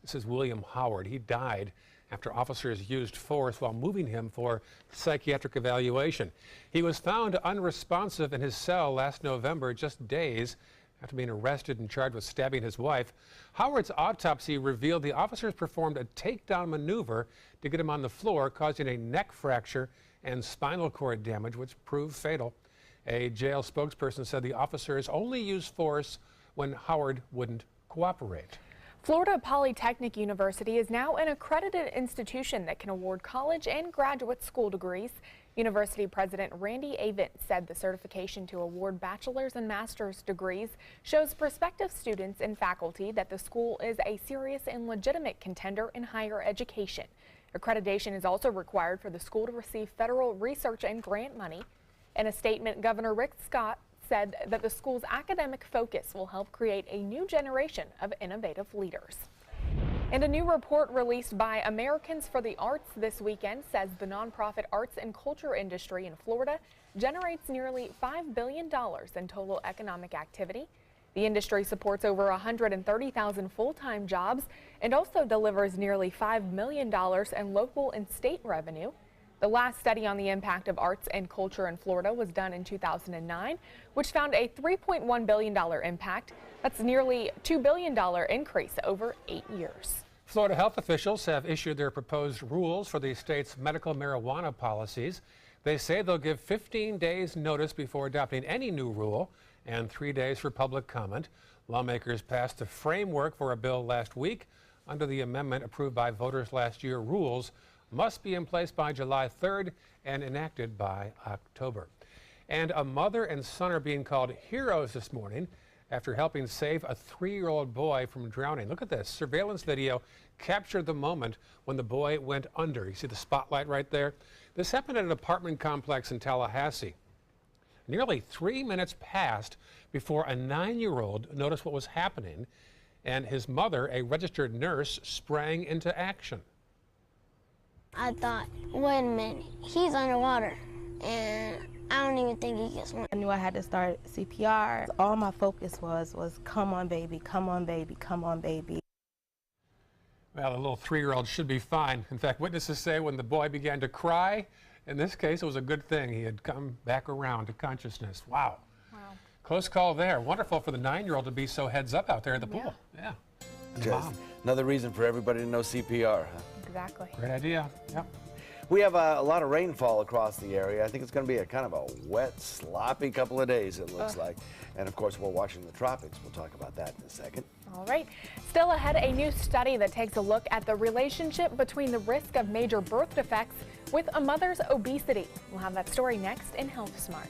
This is William Howard. He died after officers used force while moving him for psychiatric evaluation. He was found unresponsive in his cell last November, just days after being arrested and charged with stabbing his wife. Howard's autopsy revealed the officers performed a takedown maneuver to get him on the floor, causing a neck fracture and spinal cord damage, which proved fatal. A jail spokesperson said the officers only used force when Howard wouldn't cooperate. Florida Polytechnic University is now an accredited institution that can award college and graduate school degrees. University President Randy Avent said the certification to award bachelor's and master's degrees shows prospective students and faculty that the school is a serious and legitimate contender in higher education. Accreditation is also required for the school to receive federal research and grant money. In a statement, Governor Rick Scott said that the school's academic focus will help create a new generation of innovative leaders. And a new report released by Americans for the Arts this weekend says the nonprofit arts and culture industry in Florida generates nearly $5 billion in total economic activity. The industry supports over 130,000 full-time jobs and also delivers nearly $5 million in local and state revenue. The last study on the impact of arts and culture in Florida was done in 2009, which found a $3.1 billion impact. That's nearly $2 billion increase over 8 years. Florida health officials have issued their proposed rules for the state's medical marijuana policies. They say they'll give 15 days notice before adopting any new rule and 3 days for public comment. Lawmakers passed the framework for a bill last week. Under the amendment approved by voters last year, rules must be in place by July 3rd and enacted by October. And a mother and son are being called heroes this morning after helping save a 3-year-old boy from drowning. Look at this. Surveillance video captured the moment when the boy went under. You see the spotlight right there? This happened at an apartment complex in Tallahassee. Nearly 3 minutes passed before a 9-year-old noticed what was happening, and his mother, a registered nurse, sprang into action. I thought, wait a minute, he's underwater, and I don't even think he can swim. I knew I had to start CPR. All my focus was come on, baby, come on, baby, come on, baby. Well, the little 3-year-old should be fine. In fact, witnesses say when the boy began to cry, in this case, it was a good thing. He had come back around to consciousness. Wow. Wow. Close call there. Wonderful for the 9-year-old to be so heads up out there at the pool. Yeah. And the mom. Another reason for everybody to know CPR, huh? Exactly. Great idea. Yep. We have a lot of rainfall across the area. I think it's going to be a kind of a wet, sloppy couple of days, it looks like. And of course, we're watching the tropics. We'll talk about that in a second. All right. Still ahead, a new study that takes a look at the relationship between the risk of major birth defects with a mother's obesity. We'll have that story next in Health Smart.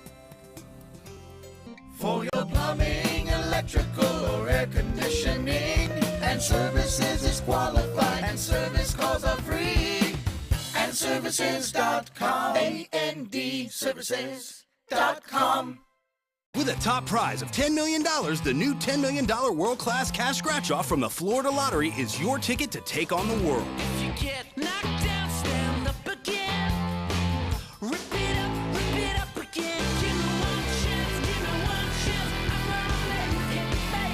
For your plumbing, electrical, or air conditioning, and services is qualified, and service calls are free. And services.com, A-N-D, services.com. With a top prize of $10 million, the new $10 million world-class cash scratch-off from the Florida Lottery is your ticket to take on the world. If you get knocked down, stand up again. Rip it up again. Give me one chance, give me one chance. I'm gonna let it make it.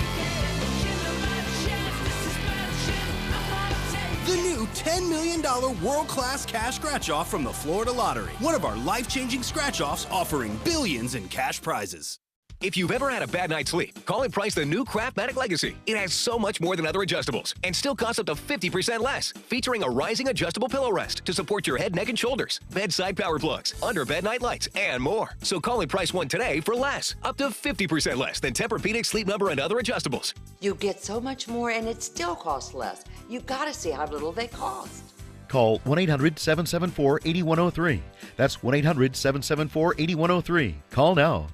Give me my chance, this is my chance. I'm gonna take it. The new $10 million world-class cash scratch-off from the Florida Lottery. One of our life-changing scratch-offs offering billions in cash prizes. If you've ever had a bad night's sleep, call and price the new Craftmatic Legacy. It has so much more than other adjustables and still costs up to 50% less. Featuring a rising adjustable pillow rest to support your head, neck, and shoulders, bedside power plugs, under bed night lights, and more. So call and price one today for less, up to 50% less than Tempur-Pedic, Sleep Number, and other adjustables. You get so much more and it still costs less. You gotta see how little they cost. Call 1-800-774-8103. That's 1-800-774-8103. Call now.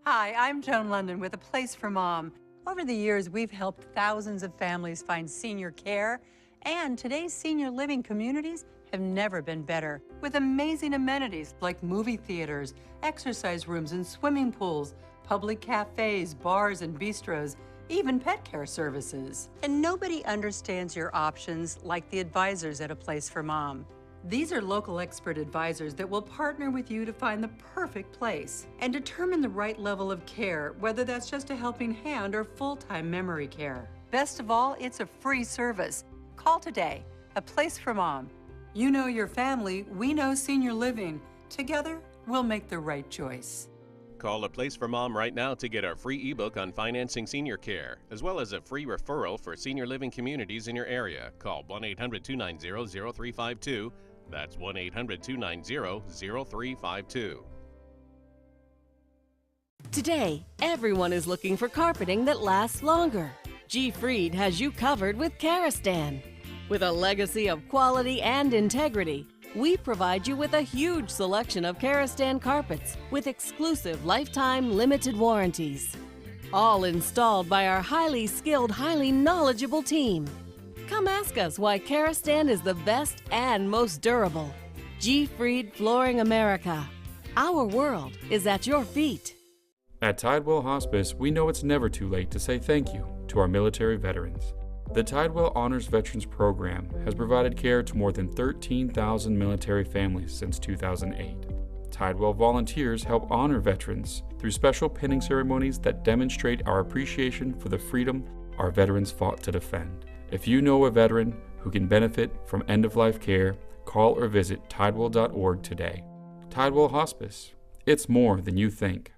Hi, I'm Joan London with A Place for Mom. Over the years, we've helped thousands of families find senior care, and today's senior living communities have never been better. With amazing amenities like movie theaters, exercise rooms and swimming pools, public cafes, bars and bistros, even pet care services. And nobody understands your options like the advisors at A Place for Mom. These are local expert advisors that will partner with you to find the perfect place and determine the right level of care, whether that's just a helping hand or full-time memory care. Best of all, it's a free service. Call today. A Place for Mom. You know your family, we know senior living. Together, we'll make the right choice. Call A Place for Mom right now to get our free ebook on financing senior care, as well as a free referral for senior living communities in your area. Call 1-800-290-0352. That's 1-800-290-0352. Today, everyone is looking for carpeting that lasts longer. G. Fried has you covered with Karastan. With a legacy of quality and integrity, we provide you with a huge selection of Karastan carpets with exclusive lifetime limited warranties. All installed by our highly skilled, highly knowledgeable team. Come ask us why Karastan is the best and most durable. G. Fried Flooring America. Our world is at your feet. At Tidewell Hospice, we know it's never too late to say thank you to our military veterans. The Tidewell Honors Veterans Program has provided care to more than 13,000 military families since 2008. Tidewell volunteers help honor veterans through special pinning ceremonies that demonstrate our appreciation for the freedom our veterans fought to defend. If you know a veteran who can benefit from end-of-life care, call or visit tidewell.org today. Tidewell Hospice. It's more than you think.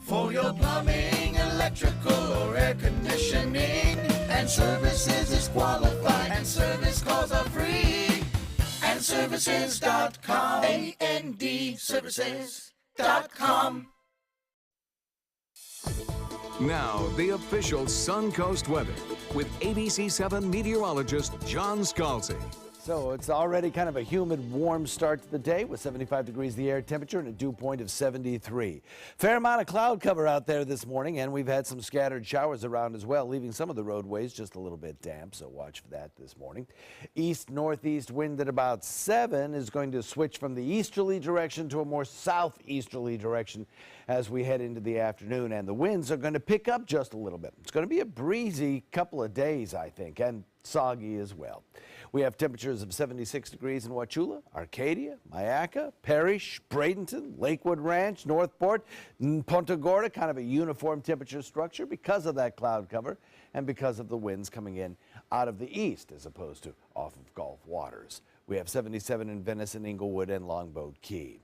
For your plumbing, electrical, or air conditioning, and services is qualified, and service calls are free. And services.com. A-N-D services.com. Now, the official Suncoast weather with ABC7 meteorologist John Scalzi. So it's already kind of a humid, warm start to the day with 75 degrees the air temperature and a dew point of 73. Fair amount of cloud cover out there this morning, and we've had some scattered showers around as well, leaving some of the roadways just a little bit damp, so watch for that this morning. East-northeast wind at about 7 is going to switch from the easterly direction to a more southeasterly direction as we head into the afternoon, and the winds are going to pick up just a little bit. It's going to be a breezy couple of days, I think, and soggy as well. We have temperatures of 76 degrees in Wauchula, Arcadia, Mayaca, Parrish, Bradenton, Lakewood Ranch, Northport, Punta Gorda, kind of a uniform temperature structure because of that cloud cover and because of the winds coming in out of the east as opposed to off of Gulf waters. We have 77 in Venice and Inglewood and Longboat Key.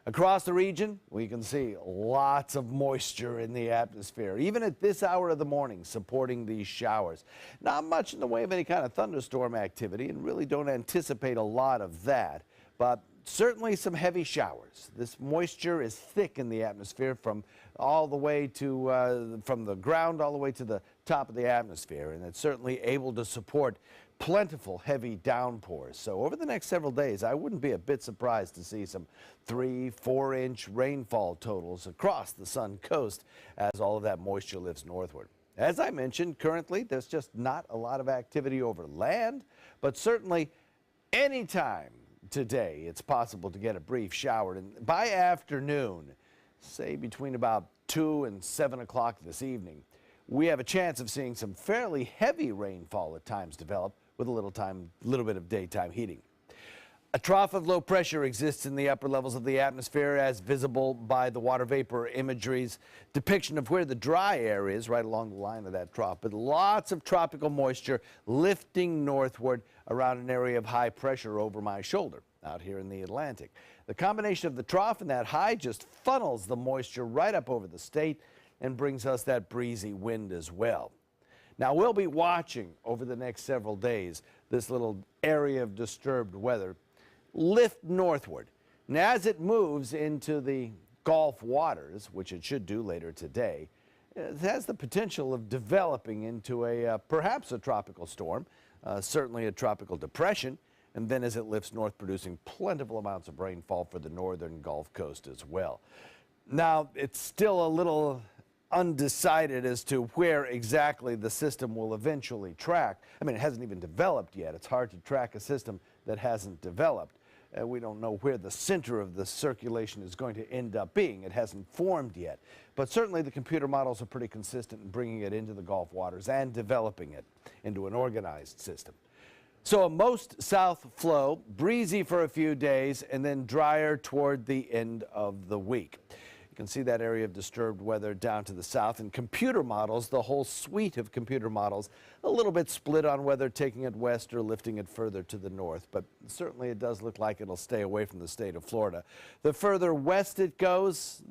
Across the region, we can see lots of moisture in the atmosphere, even at this hour of the morning, supporting these showers. Not much in the way of any kind of thunderstorm activity, and really don't anticipate a lot of that, but certainly some heavy showers. This moisture is thick in the atmosphere from all the way to, from the ground all the way to the top of the atmosphere, and it's certainly able to support plentiful heavy downpours. So over the next several days, I wouldn't be a bit surprised to see some 3-4 inch rainfall totals across the Suncoast as all of that moisture lifts northward. As I mentioned, currently there's just not a lot of activity over land, but certainly anytime today it's possible to get a brief shower. And by afternoon, say between about 2 and 7 o'clock this evening, we have a chance of seeing some fairly heavy rainfall at times develop with a little bit of daytime heating. A trough of low pressure exists in the upper levels of the atmosphere as visible by the water vapor imagery's depiction of where the dry air is right along the line of that trough. But lots of tropical moisture lifting northward around an area of high pressure over my shoulder out here in the Atlantic. The combination of the trough and that high just funnels the moisture right up over the state and brings us that breezy wind as well. Now, we'll be watching over the next several days this little area of disturbed weather lift northward. And as it moves into the Gulf waters, which it should do later today, it has the potential of developing into perhaps a tropical storm, certainly a tropical depression, and then as it lifts north, producing plentiful amounts of rainfall for the northern Gulf Coast as well. Now, it's still a little undecided as to where exactly the system will eventually track. I mean, it hasn't even developed yet. It's hard to track a system that hasn't developed. We don't know where the center of the circulation is going to end up being. It hasn't formed yet. But certainly the computer models are pretty consistent in bringing it into the Gulf waters and developing it into an organized system. So a most south flow, breezy for a few days, and then drier toward the end of the week. You can see that area of disturbed weather down to the south. And computer models, the whole suite of computer models, a little bit split on whether taking it west or lifting it further to the north. But certainly it does look like it'll stay away from the state of Florida. The further west it goes,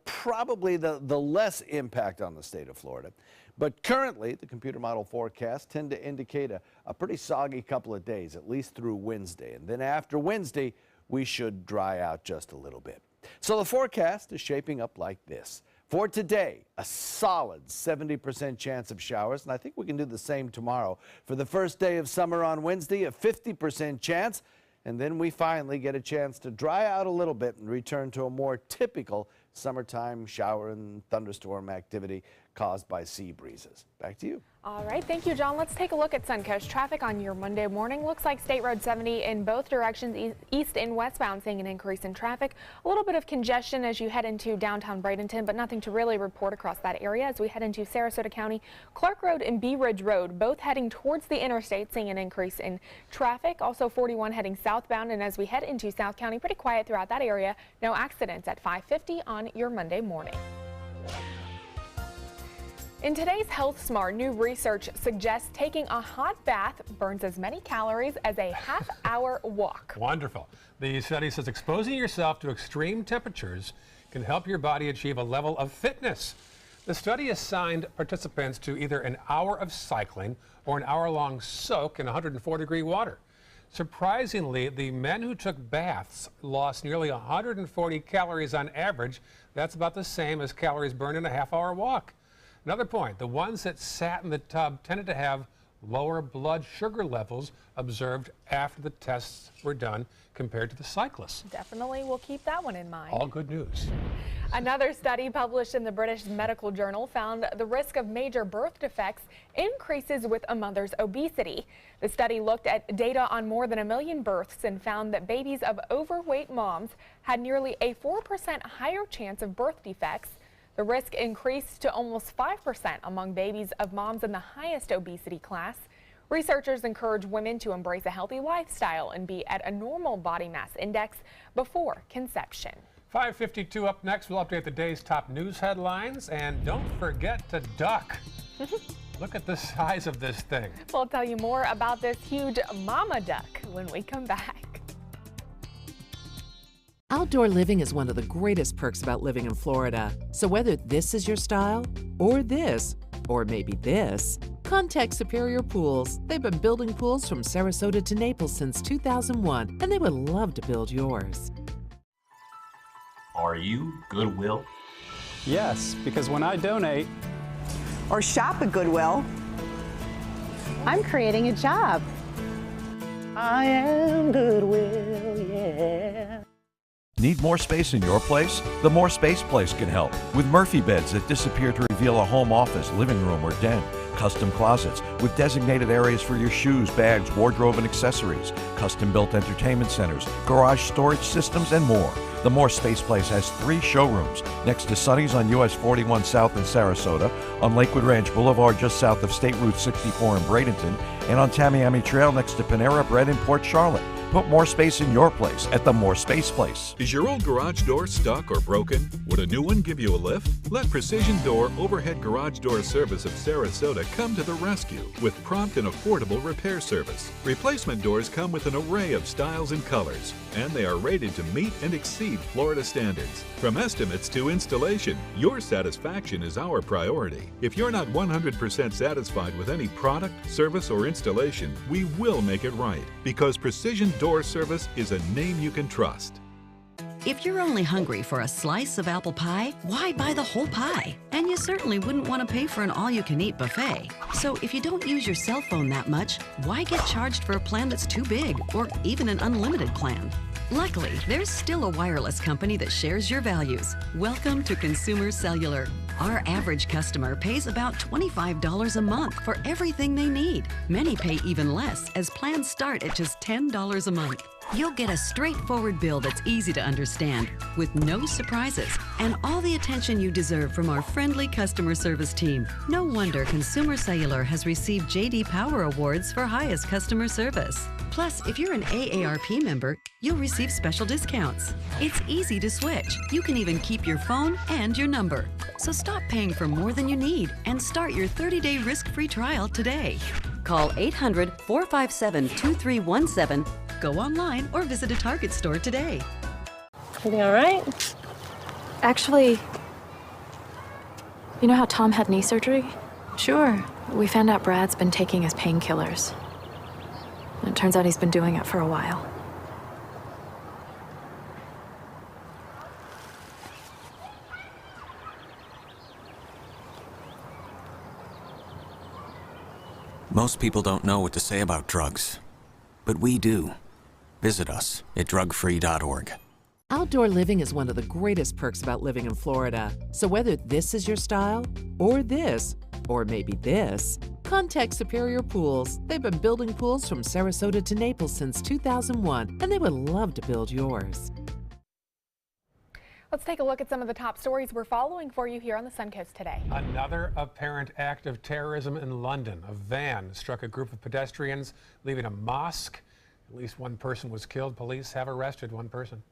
probably the less impact on the state of Florida. But currently, the computer model forecasts tend to indicate a pretty soggy couple of days, at least through Wednesday. And then after Wednesday, we should dry out just a little bit. So the forecast is shaping up like this. For today, a solid 70% chance of showers, and I think we can do the same tomorrow. For the first day of summer on Wednesday, a 50% chance, and then we finally get a chance to dry out a little bit and return to a more typical summertime shower and thunderstorm activity caused by sea breezes. Back to you. All right, thank you, John. Let's take a look at Suncoast traffic on your Monday morning. Looks like State Road 70 in both directions, east and westbound, seeing an increase in traffic. A little bit of congestion as you head into downtown Bradenton, but nothing to really report across that area as we head into Sarasota County. Clark Road and Bee Ridge Road, both heading towards the interstate, seeing an increase in traffic. Also 41 heading southbound, and as we head into South County, pretty quiet throughout that area. No accidents at 5:50 on your Monday morning. In today's Health Smart, new research suggests taking a hot bath burns as many calories as a half-hour walk. Wonderful. The study says exposing yourself to extreme temperatures can help your body achieve a level of fitness. The study assigned participants to either an hour of cycling or an hour-long soak in 104-degree water. Surprisingly, the men who took baths lost nearly 140 calories on average. That's about the same as calories burned in a half-hour walk. Another point, the ones that sat in the tub tended to have lower blood sugar levels observed after the tests were done compared to the cyclists. Definitely, we'll keep that one in mind. All good news. Another study published in the British Medical Journal found the risk of major birth defects increases with a mother's obesity. The study looked at data on more than 1 million births and found that babies of overweight moms had nearly a 4% higher chance of birth defects. The risk increased to almost 5% among babies of moms in the highest obesity class. Researchers encourage women to embrace a healthy lifestyle and be at a normal body mass index before conception. 5:52 up next. We'll update the day's top news headlines. And don't forget to duck. Look at the size of this thing. We'll tell you more about this huge mama duck when we come back. Outdoor living is one of the greatest perks about living in Florida. So whether this is your style, or this, or maybe this, contact Superior Pools. They've been building pools from Sarasota to Naples since 2001, and they would love to build yours. Are you Goodwill? Yes, because when I donate or shop at Goodwill, I'm creating a job. I am Goodwill, yeah. Need more space in your place? The More Space Place can help. With Murphy beds that disappear to reveal a home office, living room, or den. Custom closets with designated areas for your shoes, bags, wardrobe, and accessories. Custom-built entertainment centers, garage storage systems, and more. The More Space Place has 3 showrooms next to Sunny's on US 41 South in Sarasota, on Lakewood Ranch Boulevard just south of State Route 64 in Bradenton, and on Tamiami Trail next to Panera Bread in Port Charlotte. Put more space in your place at the More Space Place. Is your old garage door stuck or broken? Would a new one give you a lift? Let Precision Door Overhead Garage Door Service of Sarasota come to the rescue with prompt and affordable repair service. Replacement doors come with an array of styles and colors, and they are rated to meet and exceed Florida standards. From estimates to installation, your satisfaction is our priority. If you're not 100% satisfied with any product, service, or installation, we will make it right, because Precision Door Service is a name you can trust. If you're only hungry for a slice of apple pie, why buy the whole pie? And you certainly wouldn't want to pay for an all-you-can-eat buffet. So if you don't use your cell phone that much, why get charged for a plan that's too big, or even an unlimited plan? Luckily, there's still a wireless company that shares your values. Welcome to Consumer Cellular. Our average customer pays about $25 a month for everything they need. Many pay even less, as plans start at just $10 a month. You'll get a straightforward bill that's easy to understand, with no surprises, and all the attention you deserve from our friendly customer service team. No wonder Consumer Cellular has received J.D. Power Awards for highest customer service. Plus, if you're an AARP member, you'll receive special discounts. It's easy to switch. You can even keep your phone and your number. So stop paying for more than you need and start your 30-day risk-free trial today. Call 800-457-2317, go online, or visit a Target store today. Everything all right? Actually, you know how Tom had knee surgery? Sure. We found out Brad's been taking his painkillers. And it turns out he's been doing it for a while. Most people don't know what to say about drugs, but we do. Visit us at drugfree.org. Outdoor living is one of the greatest perks about living in Florida. So whether this is your style, or this, or maybe this, contact Superior Pools. They've been building pools from Sarasota to Naples since 2001, and they would love to build yours. Let's take a look at some of the top stories we're following for you here on the Suncoast today. Another apparent act of terrorism in London. A van struck a group of pedestrians leaving a mosque. At least one person was killed. Police have arrested one person.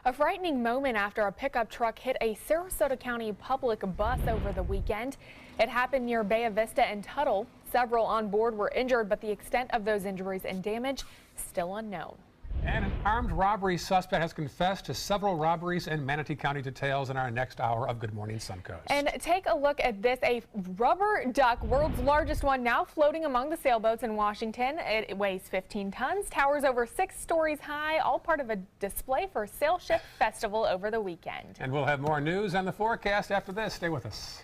A frightening moment after a pickup truck hit a Sarasota County public bus over the weekend. It happened near Bay Vista and Tuttle. Several on board were injured, but the extent of those injuries and damage still unknown. And an armed robbery suspect has confessed to several robberies in Manatee County. Details in our next hour of Good Morning Suncoast. And take a look at this, a rubber duck, world's largest one, now floating among the sailboats in Washington. It weighs 15 tons, towers over 6 stories high, all part of a display for Sail Ship Festival over the weekend. And we'll have more news on the forecast after this. Stay with us.